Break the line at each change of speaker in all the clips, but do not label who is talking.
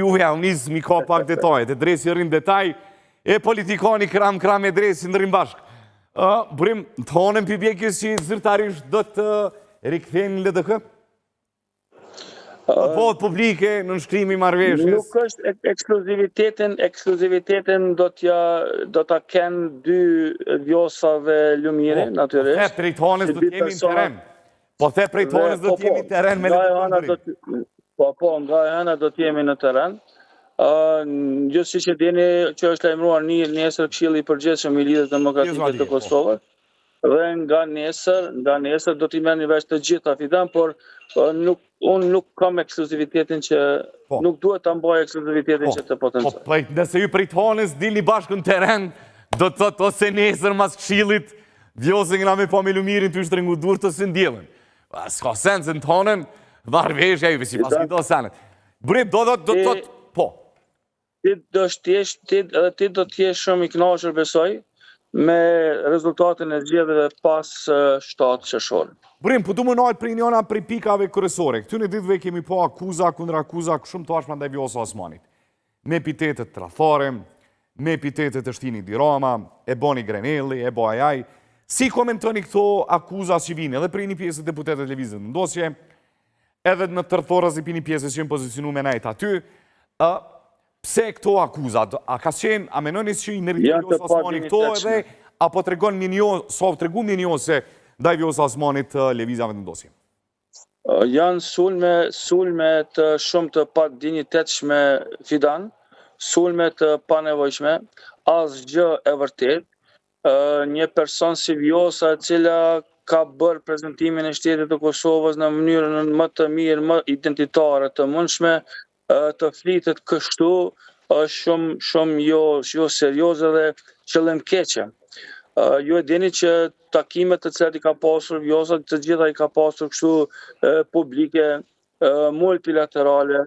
Juve ja unis mi ka pak detajet, e dresi rrin detaj, e politikani kram e dresi në rrin bashk. Burim, të honën për bjekjes që zyrtarisht do të rikëthejnë në LDK? Vot publike në nëshkrimi marrëveshjes?
Nuk është ekskluzivitetin do ta kenë dy vjosave Lumiri, natyrisht.
Po, the prej të honës do t'jemi në teren. Po, the prej të honës do t'jemi në teren me LDK.
Po, nga e hëna do t'jemi në teren. Gjithë që dini që është lajmëruar nesër Këshilli i Përgjithshëm i Lidhjes Demokratike të Kosovës. Dhe nga nesër do t'i merrni vesh të gjitha fidan, por unë nuk kam ekskluzivitetin që nuk duhet ta mbaj ekskluzivitetin që të potencoj.
Po, nëse ju prej të honës dilni bashkë në teren, do të thotë ose nesër mas Këshillit, vjosën nga me po me Lumirin të shtrëngu dur të së ndjelën. S'ka sensë në të honën, varveshja juve si pas këto senet. Burim, do të po.
Ti do t'jesh shumë i kënaqur besoj me rezultatin e zgjedhjeve pas 7 qershor.
Burim, po du më nalë prej njëna prej pikave kryesore. Këtyne ditëve kemi po akuza kundër akuza shumë të ashma ndaj Vjosa Osmanit. Me epitetet tradhore, me epitetet të Shtini Dirama, e Boni Grenelli, e Boajaj. Si komentoni këto akuza që vini, edhe prej një pjesë deputetet lëvizjet në ndosje, edhe në tërthorës i pini pjesës që në pozicionu me najt aty, pse këto akuzat? A ka qenë, a menoni që i nëritë Vjosa Osmanit këto edhe, apo të regon minjose ndaj Vjosa Osmanit lëvizjave në ndosje?
Janë sulme të shumë të pa dignitetshme fidan, sulme të panevojshme, asgjë e vërtet. Një person si Vjosa, cila ka bërë prezentimin e shtetit të Kosovës në mënyrën më të mirë, më identitare të mundshme, të flitet kështu, është shumë jo serioze dhe qëllimkeqe. Ju e dini që takimet të cilat i ka pasur Vjosa, të gjitha i ka pasur kështu publike, multilaterale,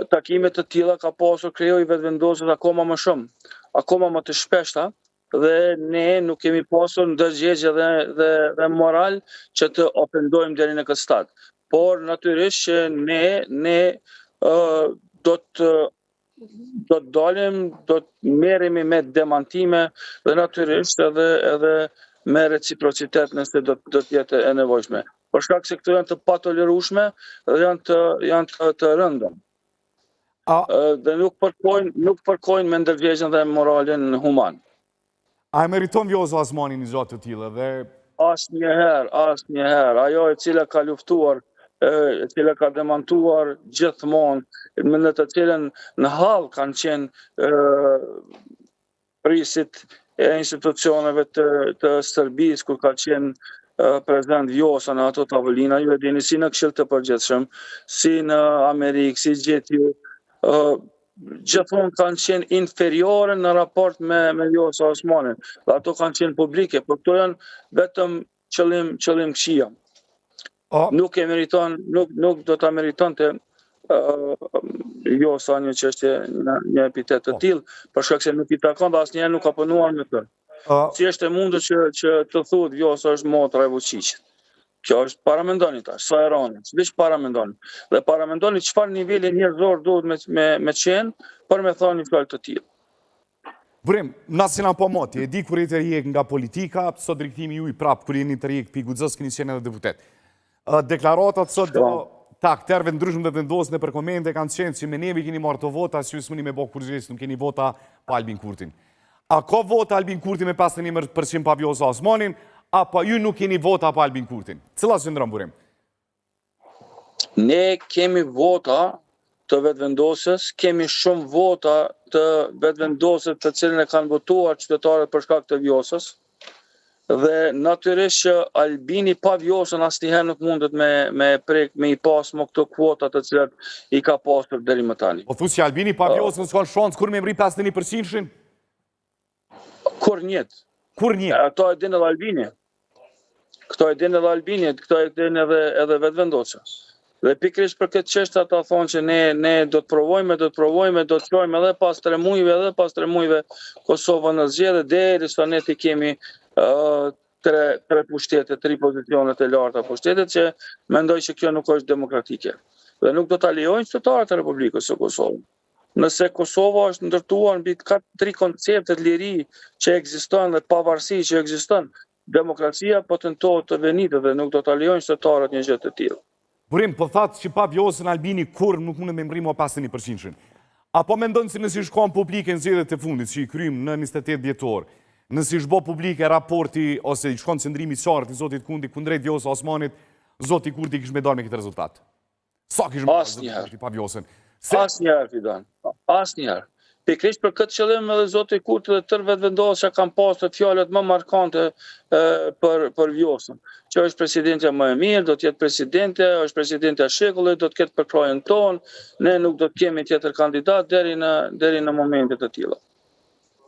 takimet të tilla ka pasur krejoj vetëvendosur akoma më shumë, akoma më të shpeshta, dhe ne nuk kemi pasur ndërgjegje dhe moral që të ofendojmë deri në këtë stad. Por natyrisht që ne do të dalim, do të merremi me demantime dhe natyrisht edhe me reciprocitet nëse do të jetë e nevojshme. Për shkak se këto janë të patolerueshme dhe janë të rënda. Dhe nuk përkojnë me ndërgjegjen dhe moralin human.
A e meriton Vjosa Osmani një gjatë të tillë dhe...
Asnjëherë. Ajo e cila ka luftuar, e cila ka demantuar gjithmonë, në të cilën në hall kanë qenë prisit e institucioneve të Serbisë, kur ka qenë prezident Vjosa në ato tavolina, ju e dini si në Këshill të Përgjithshëm, si në Amerikë, si gjetju, gjithmonë kanë qenë inferiore në raport me Vjosa Osmanin. Dhe ato kanë qenë publike, por këto janë vetëm qëllim këshia. Nuk do ta meritonte Vjosa një çështje, një epitet të tillë, për shkak se nuk i takon dhe asnjëherë nuk ka punuar me të. Si është e mundur që të thuhet Vjosa është motra e Vučićit? Kjo është paramendoni tash, sa e rani, s'veç paramendoni. Dhe paramendoni çfarë niveli njerëzor duhet me qenë për me thonë një fjalë të tillë.
Burim, nasina po moti, e di kur i të rjek nga politika, sot riktimi ju i prap, kur jeni të rjek pi guxës këni qenë edhe deputet. Deklaratat sot do takterve ndryshme dhe vendosën e për komente kanë qenë që me neve keni marrë të vota, si ju s'muni me bokë përgjës, nuk keni vota pa Albin Kurtin. A ka vota Albin Kurti me 51% pa Vjosa Osmanin, apo ju nuk keni vota pa Albin Kurtin? Cila qëndron, Burim?
Ne kemi vota të vetëvendosjes, kemi shumë vota të vetëvendosjes të cilën e kanë votuar qytetarët për shkak të Vjosës, dhe natyrisht që Albini pa Vjosën asnjëherë nuk mundet me i pas më këto kvota të cilat i ka pasur deri më tani.
Po thu që Albini pa Vjosën s'ka shans kur me mri 51%?
Kur njët.
Kur njët?
Këto e din edhe Albini. Këto e din edhe vetëvendosja. Dhe pikrisht për këtë çështje ata thonë që ne do të provojmë, do të shkojmë edhe pas 3 muajve Kosovën në zgjedhje derisa ne të kemi 3 pushtete, 3 pozicionet e larta pushtetet, që mendoj që kjo nuk është demokratike. Dhe nuk do ta lejojnë qytetarët e Republikës së Kosovës. Nëse Kosova është ndërtuar mbi tri konceptet liri që ekziston dhe pavarësi që ekziston, demokracia po tentohet të venitet dhe nuk do të lejojnë shtetërorët një gjë të tillë.
Burim, po thatë që pa Vjosën Albini kur nuk mundet me mrimo 51%. Apo mendon se nësi shkon publike në zgjedhjet e fundit, që i krym në 28 dhjetor, nësi shbo publike raporti ose i shkon qëndrimi qartë i Zotit Kundi kundrejt Vjosë Osmanit, Zoti Kurti kishte me dalë me këtë rezultat. Sa kishte me dalë Zoti Kurti pa Vjosën?
Asnjëherë, Fidan. Asnjëherë. Pikërisht për këtë qëllim edhe Zoti Kurti dhe tërë vetëvendosja kanë pasur fjalët më markante për Vjosën. Që është presidentja më e mirë, do të jetë presidente, është presidentja e shekullit, do të ketë përkrojën tonë, ne nuk do të kemi tjetër kandidat deri në momente të tilla.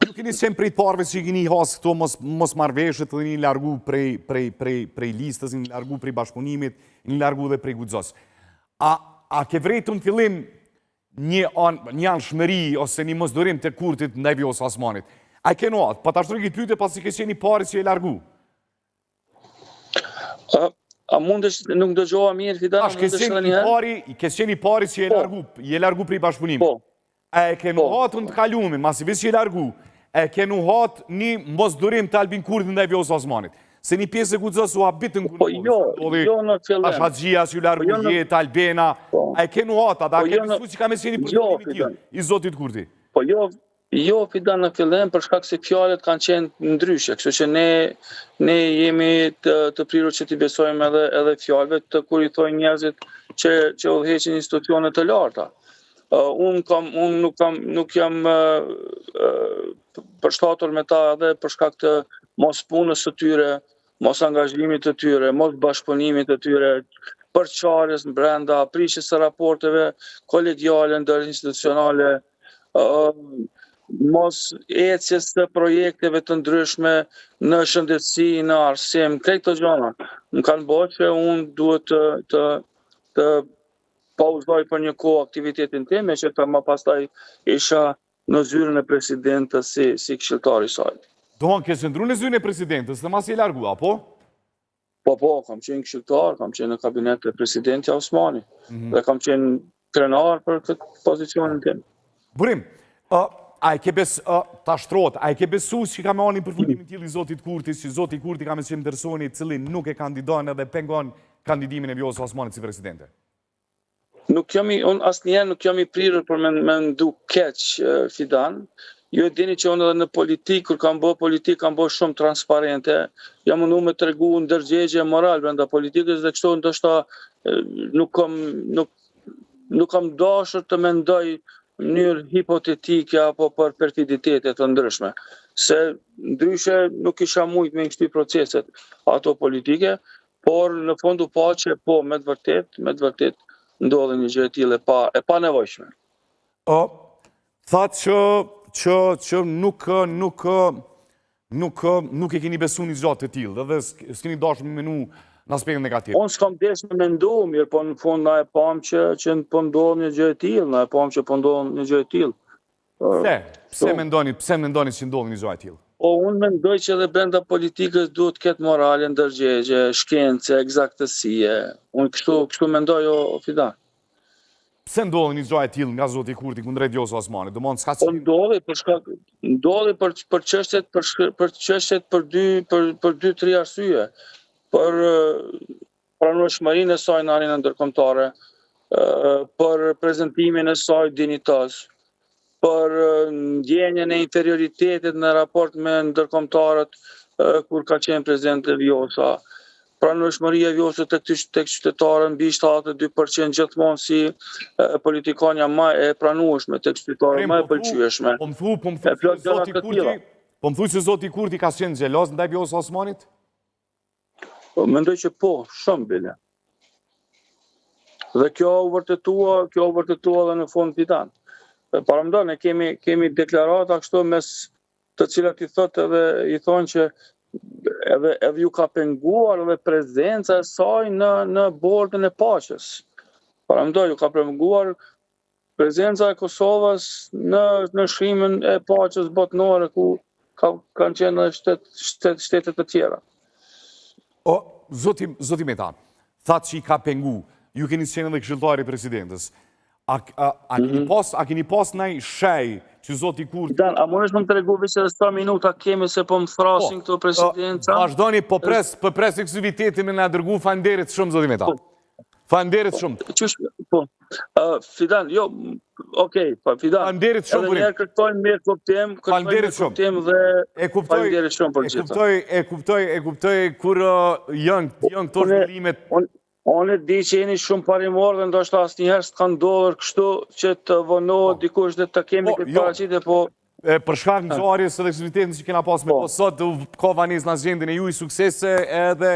Ju keni qenë prej parëve që i keni hasë këto mos marrëveshjet dhe një largu prej listës, një largu prej bashkëpunimit, një largu dhe prej guxos. A ke vrejtu në fillim një anshmëri ose një mosdorim të Kurtit ndaj Vjosës Osmanit? A ke në atë? Pa të ashtu këtë pyetje pasi ke qenë i pari që e largu?
A mundesh nuk dëgjova mirë, Fidan?
Ke qenë i pari që je largu prej bashkëpunimit?
Po.
A e ke në atë në të kalumin, masi vis që je largu, e ke në atë një mosdorim të Albin Kurti ndaj Vjosës Osmanit? Se një pjesë e guxos u habitë në
Po jo në fillim.
Ashadxhia, që ju largu jetë, Albena, a e ke në atë, a ke pësu që ka me qenë i përshkrimit tjilë, i Zotit Kurti?
Po jo, Fidan, në fillim, për shkak se fjalët kanë qenë ndryshe, kështu që ne jemi të prirur që t'i besojmë edhe fjalëve të kur i thojnë njerëzit që udhëheqin institucione të larta. Unë nuk jam përshtatur me ta edhe për shkak të mos punës së tyre, mos angazhimit të tyre, mos bashkëpunimit të tyre, përçarjes në brenda, prishjes së raporteve kolegiale ndërinstitucionale, mos ecjes të projekteve të ndryshme në shëndetësi, në arsim, krejt të gjëra. Më kanë bërë që unë duhet të pauzoj për një kohë aktivitetin tim, e që të më pastaj isha në zyrën e presidentës si këshilltar i saj.
Doan, ke qëndru në zyrën e presidentës dhe mas i largu, apo?
Po, kam qenë këshilltar, kam qenë në kabinet e presidentja Osmani, dhe kam qenë krenar për këtë pozicionin tim.
Burim, a e ke besu që ka me anin përfundimin tjili Zotit Kurti, që Zotit Kurti ka me qenë personi cili nuk e kandidon edhe pengon kandidimin e Vjosës Osmanit si presidente?
Unë asnjëherë nuk jam i prirur për me ndu keq, Fidan. Ju e dini që unë edhe në politikë, kur kam bërë politikë, kam bërë shumë transparente. Jam mundu me tregu ndërgjegje moral brenda politikës dhe kështu ndoshta nuk kam dashur të mendoj në mënyrë hipotetike apo për perfiditete të ndryshme. Se ndryshe nuk isha mujt me nështry proceset ato politike, por në fundu pa që po me të vërtet ndodhe një gjë e tillë e pa nevojshme.
Thatë që nuk e keni besu një gjatë të tillë, dhe s'keni dashur me menu në aspektin negativ.
Unë s'kam desh me mendu, mirë, po në fund na e pam që po ndodh një gjë e tillë,
Pse mendoni që ndodh një gjë e tillë?
Po unë mendoj që edhe brenda politikës duhet të ketë morale, ndërgjegje, shkencë, eksaktësie. Unë kështu mendoj, Fidan.
Pse ndodh një gjë e tillë nga Zoti Kurti kundrejt Vjosës Osmanit?
Po ndodhi për çështjet për 2-3 arsye. Për pranueshmërinë e saj në arenën ndërkombëtare, për prezantimin e saj dinjitos, për ndjenjen e inferioritetit në raport me ndërkombëtarët kur ka qenë prezidente Vjosa. Pranueshmëria e Vjosës tek qytetarët mbi 72% gjithmonë si politikanja më e pranueshme tek qytetarët, më e pëlqyeshme.
Po më thuaj se Zoti Kurti ka qenë xheloz ndaj Vjosës Osmanit?
Mendoj që po, shumë bile. Dhe kjo u vërtetua edhe në fund Fidan. Paramendon, ne kemi deklarata kështu mes të cilat i thonë që edhe ju ka penguar edhe prezenca e saj në bordën e paqes. Paramendon, ju ka penguar prezenca e Kosovës në shkrimin e paqes botërore ku kanë qenë shtetet të tjera.
Zoti Metan, thatë që i ka pengu, ju keni qenë edhe këshilltari i presidentës. A keni pas nëj shej që zoti Kurti...
Dan, a mundesh më të regu vishë dhe 100 minuta kemi se po më thrasin këto presidenca?
Vazhdoni, pëpres eksivitetin me nga dërgu, falenderit shumë, zoti Meta. Falenderit shumë.
Po, Fidan, jo, okej, Fidan.
Falenderit shumë,
Edhe njerë kërktojnë mirë kuptim,
falenderit shumë.
Falenderit shumë për gjitha.
E kuptoj, kur janë këto zhvillimet...
Unë di që jeni shumë parimor dhe ndoshta asnjëherë s'ka ndodhur kështu që të vonohet dikush dhe të kemi këtë paraqitje, po...
Për shkak në ngjarjes së eksivitetin që kena pas me sot, ka vanis në agjendën e juaj suksese edhe...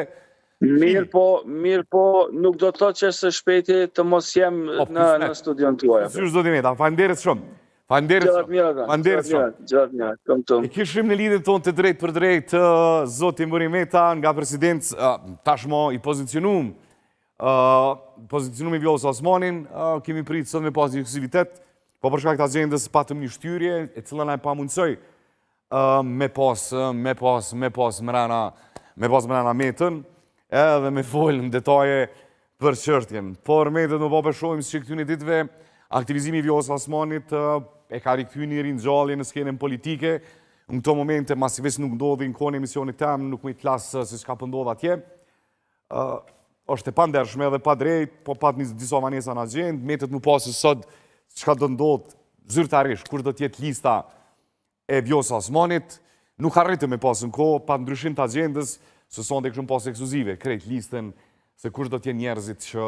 Mirë po, nuk do të thotë që së shpejti të mos jem në studion tuaj.
Sysh zoti Meta, falenderit shumë. Falenderit shumë. E kishim në lidhjen tonë të drejtë për drejtë zoti Muri Meta nga president tashmë i pozicionuar me Vjosa Osmanin, kemi pritë sot me pas një ekskluzivitet, po për shkak të agjendës patëm një shtyrje, e cila na e pamundsoi me pas mrena Metën, edhe me folë në detaje për çështjen. Por Metët më po shohim se këtyre ditëve aktivizimi i Vjosa Osmanit e ka rikthyer një ringjallje në skenën politike. Në këto momente masivisht nuk ndodhi në kohën e emisionit tam, nuk më i flas se çka po ndodh atje. Është e pandershme edhe pa drejt, po pat disa manesa në agjendë, Metët më pasë sot çka do ndodh zyrtarisht, kur do t'jetë lista e Vjosa Osmanit, nuk arritëm me pasë në kohë, pa ndryshim të agjendës, se sonde këshëm pasë ekskluzive, krejt listën, se kush do t'jenë njerëzit që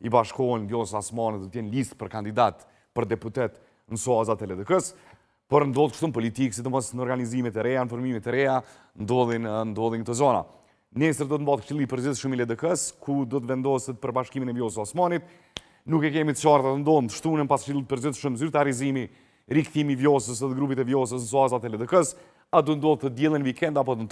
i bashkohen Vjosa Osmanit, do t'jenë listë për kandidat, për deputet në SOAZ-at e LDK-s, por ndodhë kështu në politikë, si të mos në organizimet e reja, në formimet e reja, ndodhin këto zona. Nesër do të mbatë këshilli përgjithshëm i LDK-s, ku do të vendoset për bashkimin e Vjosa Osmanit. Nuk e kemi të qartë të ndonë të shtunën pas këshillit përgjithshëm zyrtarizimi, rikthimi i Vjosës dhe grupit e Vjosës në SOAZ-at e LDK-s, a do ndodhë të diellën vikend apo të tonë.